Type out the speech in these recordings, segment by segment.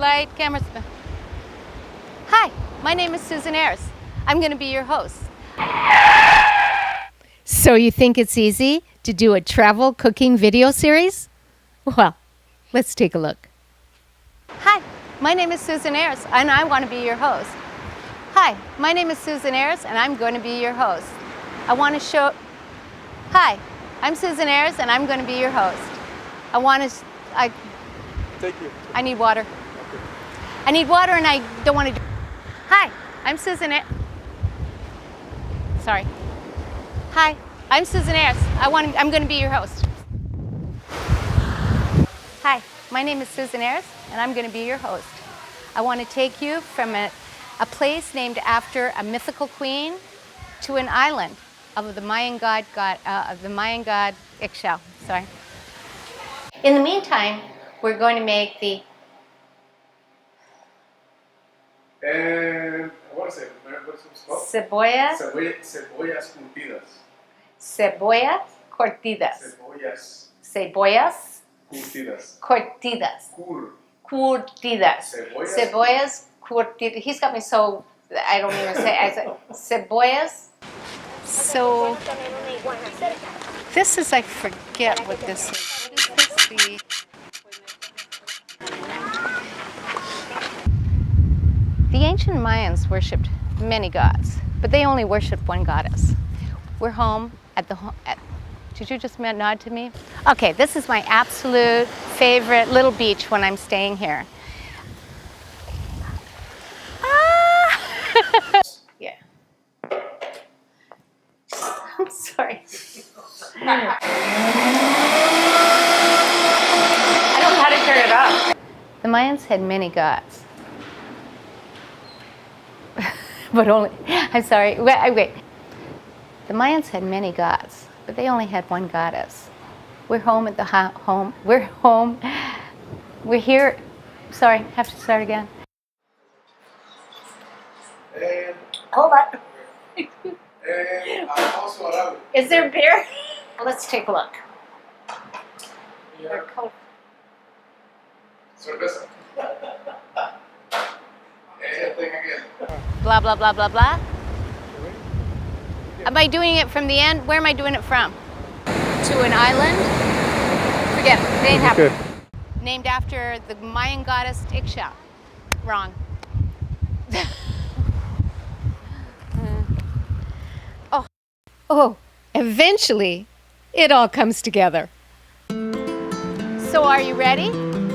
Light, camera, spin. Hi, my name is Susan Ayres. I'm going to be your host. So you think it's easy to do a travel cooking video series? Well, let's take a look. Hi, my name is Susan Ayres, and I want to be your host. Hi, my name is Susan Ayres, and I'm going to be your host. I want to show... Hi, I'm Susan Ayres, and I'm going to be your host. I want to... Thank you. I need water. Okay. I need water, and I don't want to... Hi, I'm Susan Ayres. Sorry. Hi, I'm Susan Ayres. I'm going to be your host. Hi, my name is Susan Ayres, and I'm going to be your host. I want to take you from a place named after a mythical queen to an island of the Mayan god Ixchel. Sorry. In the meantime, we're going to make the... What is it? What's Cebollas. Cebollas curtidas. Cebollas curtidas. Cebollas Cebollas curtidas. curtidas. Cebollas curtidas. He's got me so I don't even say. I said cebollas. So this is, I forget what this is. What is this? The ancient Mayans worshipped many gods, but they only worshipped one goddess. We're home at the did you just nod to me? Okay, this is my absolute favorite little beach when I'm staying here. Yeah. I'm sorry. I don't know how to turn it off. The Mayans had many gods. But only, I'm sorry, wait. The Mayans had many gods, but they only had one goddess. We're home at the home. We're home. We're here. Sorry, have to start again. Hold on. Is there beer? Well, let's take a look. They're colorful. Cerveza. Blah, blah, blah, blah, blah. Am I doing it from the end? Where am I doing it from? To an island? Forget it. They ain't happening. Named after the Mayan goddess Ixchel. Wrong. Oh, eventually it all comes together. So are you ready?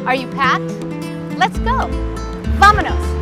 Are you packed? Let's go. Vamonos.